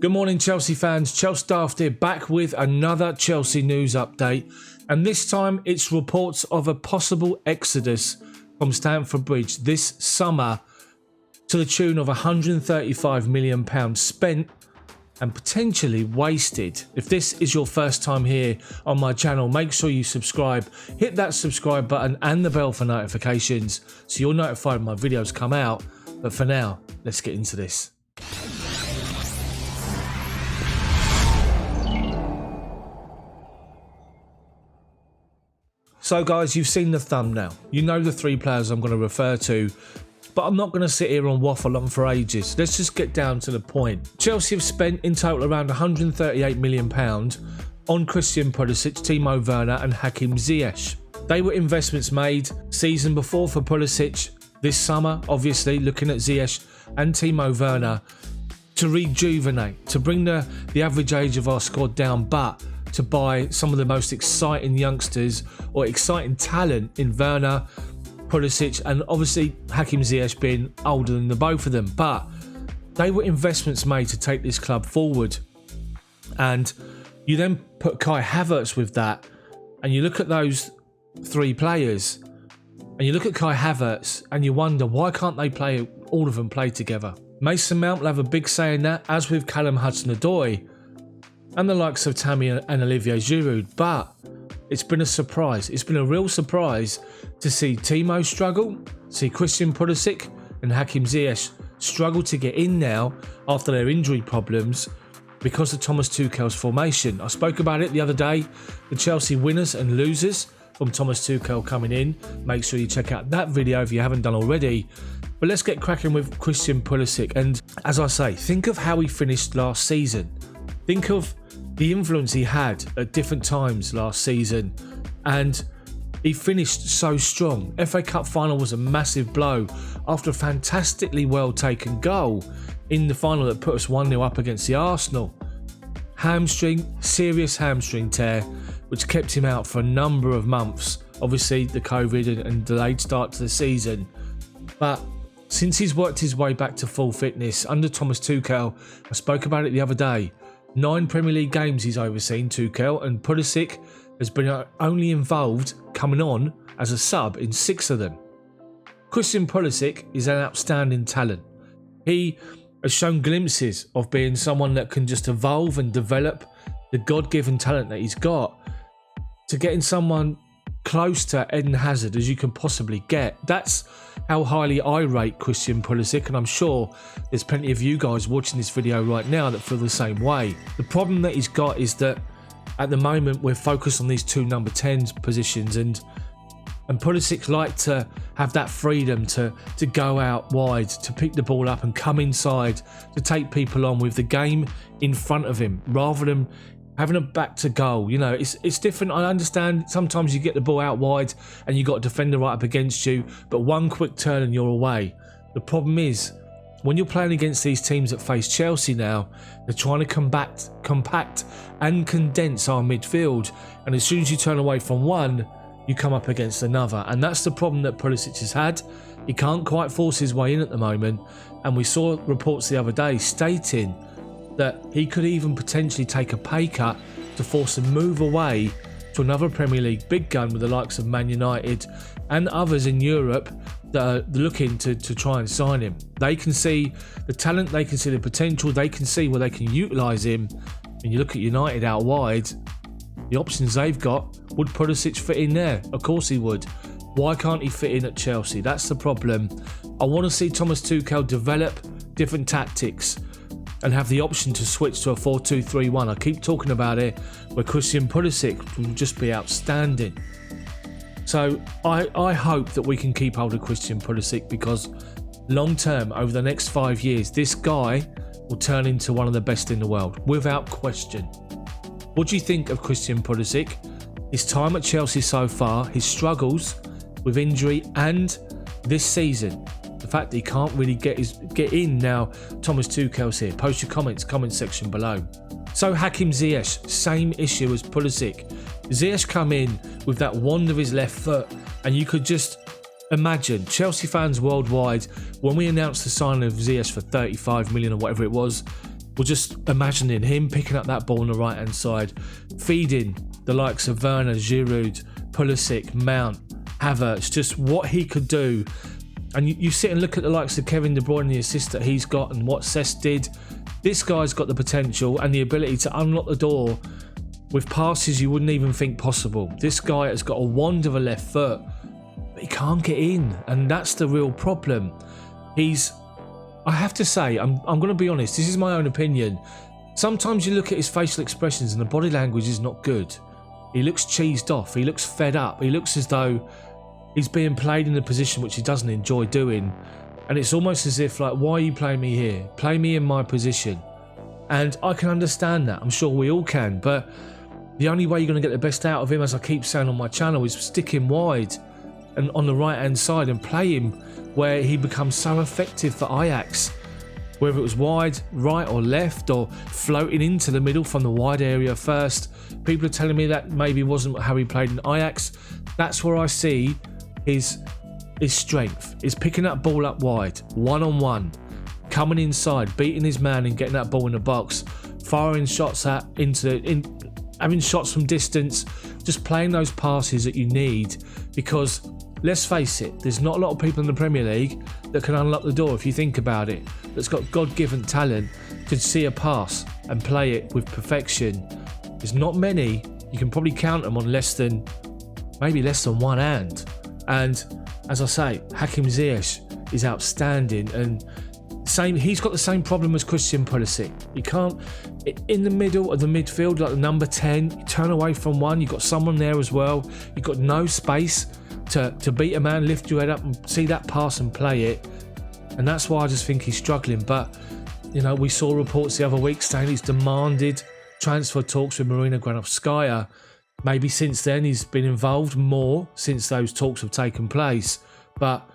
Good morning, Chelsea fans. Chels Daft here, back with another Chelsea news update. And this time it's reports of a possible exodus from Stamford Bridge this summer to the tune of £135 million spent and potentially wasted. If this is your first time here on my channel, make sure you subscribe, hit that subscribe button and the bell for notifications so you're notified when my videos come out. But for now, let's get into this. So guys, you've seen the thumbnail. You know the three players I'm going to refer to, but I'm not going to sit here and waffle on for ages. Let's just get down to the point. Chelsea have spent in total around £138 million on Christian Pulisic, Timo Werner and Hakim Ziyech. They were investments made season before for Pulisic, this summer obviously looking at Ziyech and Timo Werner to rejuvenate, to bring the average age of our squad down, but to buy some of the most exciting youngsters or exciting talent in Werner, Pulisic and obviously Hakim Ziyech being older than the both of them. But they were investments made to take this club forward. And you then put Kai Havertz with that and you look at those three players and you look at Kai Havertz and you wonder, why can't they play, all of them play together? Mason Mount will have a big say in that, as with Callum Hudson-Odoi and the likes of Tammy and Olivier Giroud. But it's been a surprise. It's been a real surprise to see Timo struggle, see Christian Pulisic and Hakim Ziyech struggle to get in now after their injury problems because of Thomas Tuchel's formation. I spoke about it the other day, the Chelsea winners and losers from Thomas Tuchel coming in. Make sure you check out that video if you haven't done already. But let's get cracking with Christian Pulisic. And as I say, think of how he finished last season. Think of the influence he had at different times last season, and he finished so strong. FA Cup final was a massive blow after a fantastically well taken goal in the final that put us 1-0 up against the Arsenal. Hamstring, serious hamstring tear, which kept him out for a number of months. Obviously the COVID and delayed start to the season. But since he's worked his way back to full fitness under Thomas Tuchel, I spoke about it the other day, 9 Premier League games he's overseen, Tuchel, and Pulisic has been only involved coming on as a sub in 6 of them. Christian Pulisic is an outstanding talent. He has shown glimpses of being someone that can just evolve and develop the God-given talent that he's got to getting someone close to Eden Hazard as you can possibly get. That's how highly I rate Christian Pulisic, and I'm sure there's plenty of you guys watching this video right now that feel the same way. The problem that he's got is that at the moment we're focused on these 2 number 10s positions, and Pulisic like to have that freedom to go out wide, to pick the ball up and come inside, to take people on with the game in front of him rather than having a back to goal. You know, it's different. I understand sometimes you get the ball out wide and you got a defender right up against you, but one quick turn and you're away. The problem is when you're playing against these teams that face Chelsea now, they're trying to compact and condense our midfield, and as soon as you turn away from one, you come up against another, and that's the problem that Pulisic has had. He can't quite force his way in at the moment, and we saw reports the other day stating that he could even potentially take a pay cut to force a move away to another Premier League big gun with the likes of Man United and others in Europe that are looking to try and sign him. They can see the talent, they can see the potential, they can see where they can utilise him. And you look at United out wide, the options they've got, would Pulisic fit in there? Of course he would. Why can't he fit in at Chelsea? That's the problem. I want to see Thomas Tuchel develop different tactics and have the option to switch to a 4-2-3-1. I keep talking about it, where Christian Pulisic will just be outstanding. So I hope that we can keep hold of Christian Pulisic, because long term, over the next 5 years, this guy will turn into one of the best in the world, without question. What do you think of Christian Pulisic? His time at Chelsea so far, his struggles with injury, and this season, the fact that he can't really get in now. Thomas Tuchel's here. Post your comment section below. So Hakim Ziyech, same issue as Pulisic. Ziyech come in with that wand of his left foot, and you could just imagine Chelsea fans worldwide, when we announced the signing of Ziyech for 35 million or whatever it was, Well, just imagining him picking up that ball on the right-hand side, feeding the likes of Werner, Giroud, Pulisic, Mount, Havertz, just what he could do. And you sit and look at the likes of Kevin De Bruyne and the assist that he's got and what Cesc did. This guy's got the potential and the ability to unlock the door with passes you wouldn't even think possible. This guy has got a wand of a left foot, but he can't get in, and that's the real problem. I have to say, I'm going to be honest, this is my own opinion. Sometimes you look at his facial expressions and the body language is not good. He looks cheesed off, he looks fed up, he looks as though he's being played in a position which he doesn't enjoy doing. And it's almost as if, like, why are you playing me here? Play me in my position. And I can understand that, I'm sure we all can, but the only way you're going to get the best out of him, as I keep saying on my channel, is stick him wide and on the right hand side and play him where he becomes so effective for Ajax. Whether it was wide, right or left, or floating into the middle from the wide area first. People are telling me that maybe wasn't how he played in Ajax. That's where I see his strength, is picking that ball up wide, one-on-one, coming inside, beating his man and getting that ball in the box, firing shots having shots from distance, just playing those passes that you need. Because let's face it, there's not a lot of people in the Premier League that can unlock the door, if you think about it, that's got God-given talent, could see a pass and play it with perfection. There's not many. You can probably count them on maybe less than one hand. And as I say, Hakim Ziyech is outstanding, and he's got the same problem as Christian Pulisic. You can't, in the middle of the midfield, like the number 10, you turn away from one, you've got someone there as well, you've got no space to beat a man, lift your head up and see that pass and play it. And that's why I just think he's struggling. But, you know, we saw reports the other week saying he's demanded transfer talks with Marina Granovskaya. Maybe since then he's been involved more since those talks have taken place. But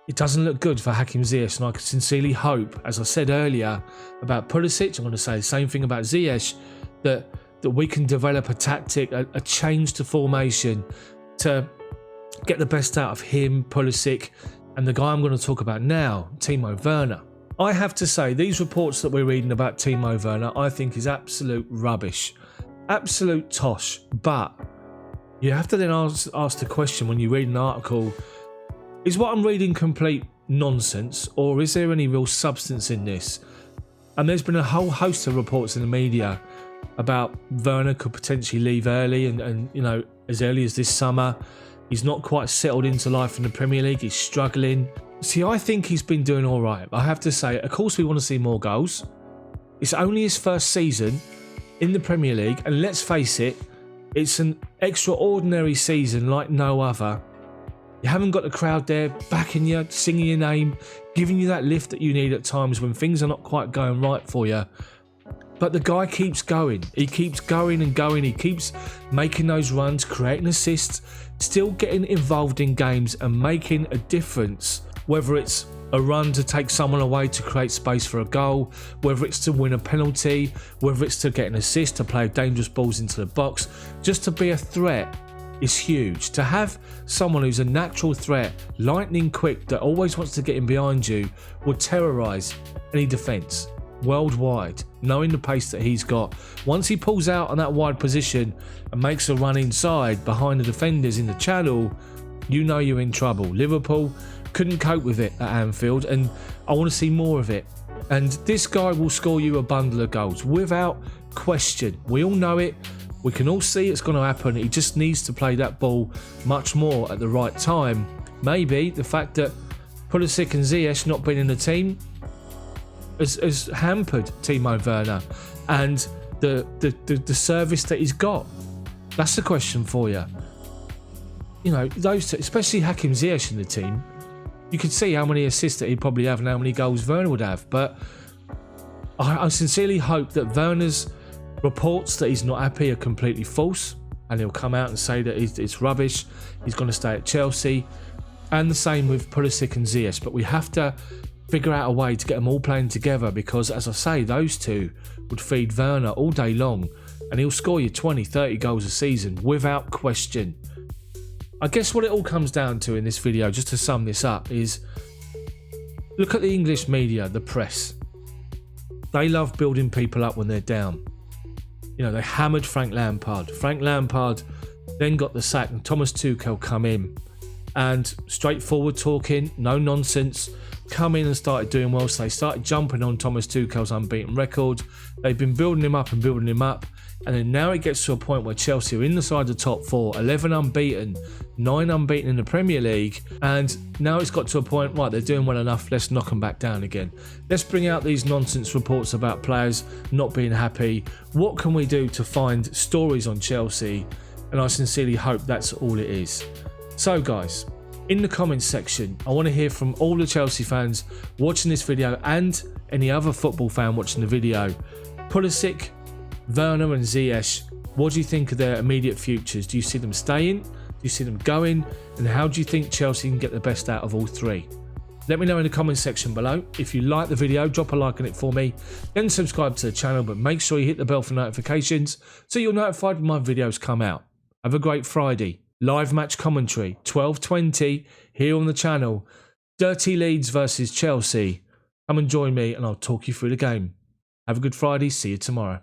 it doesn't look good for Hakim Ziyech, and I sincerely hope, as I said earlier about Pulisic, I'm going to say the same thing about Ziyech, that we can develop a tactic, a change to formation to get the best out of him, Pulisic, and the guy I'm going to talk about now, Timo Werner. I have to say, these reports that we're reading about Timo Werner, I think is absolute rubbish. Absolute tosh. But you have to then ask the question when you read an article, is what I'm reading complete nonsense, or is there any real substance in this? And there's been a whole host of reports in the media about Werner could potentially leave early, and you know, as early as this summer. He's not quite settled into life in the Premier League. He's struggling. See, I think he's been doing all right. I have to say, of course we want to see more goals. It's only his first season in the Premier League, and let's face it, it's an extraordinary season like no other. You haven't got the crowd there backing you, singing your name, giving you that lift that you need at times when things are not quite going right for you. But the guy keeps going. He keeps going and going. He keeps making those runs, creating assists, still getting involved in games and making a difference. Whether it's a run to take someone away to create space for a goal, whether it's to win a penalty, whether it's to get an assist, to play dangerous balls into the box, just to be a threat is huge. To have someone who's a natural threat, lightning quick, that always wants to get in behind you, would terrorise any defence worldwide, knowing the pace that he's got. Once he pulls out on that wide position and makes a run inside behind the defenders in the channel, you know you're in trouble. Liverpool couldn't cope with it at Anfield, and I want to see more of it. And this guy will score you a bundle of goals without question. We all know it. We can all see it's going to happen. He just needs to play that ball much more at the right time. Maybe the fact that Pulisic and Ziyech not being in the team has hampered Timo Werner and the service that he's got. That's the question for you. You know, those two, especially Hakim Ziyech in the team, you could see how many assists that he'd probably have and how many goals Werner would have. But I sincerely hope that Werner's reports that he's not happy are completely false, and he'll come out and say that it's rubbish, he's going to stay at Chelsea. And the same with Pulisic and Ziyech. But we have to figure out a way to get them all playing together, because, as I say, those two would feed Werner all day long, and he'll score you 20, 30 goals a season without question. I guess what it all comes down to in this video, just to sum this up, is look at the English media, the press. They love building people up when they're down. You know, they hammered Frank Lampard. Frank Lampard then got the sack and Thomas Tuchel come in. And straightforward talking, no nonsense, come in and started doing well. So they started jumping on Thomas Tuchel's unbeaten record. They've been building him up and building him up. And then now it gets to a point where Chelsea are inside the top 4, 11 unbeaten, 9 unbeaten in the Premier League. And now it's got to a point, right, they're doing well enough, let's knock them back down again. Let's bring out these nonsense reports about players not being happy. What can we do to find stories on Chelsea? And I sincerely hope that's all it is. So guys, in the comments section, I want to hear from all the Chelsea fans watching this video and any other football fan watching the video. Pulisic, Werner and Ziyech, what do you think of their immediate futures? Do you see them staying? Do you see them going? And how do you think Chelsea can get the best out of all three? Let me know in the comments section below. If you like the video, drop a like on it for me. Then subscribe to the channel, but make sure you hit the bell for notifications so you're notified when my videos come out. Have a great Friday. Live match commentary, 12:20 here on the channel. Dirty Leeds versus Chelsea. Come and join me and I'll talk you through the game. Have a good Friday. See you tomorrow.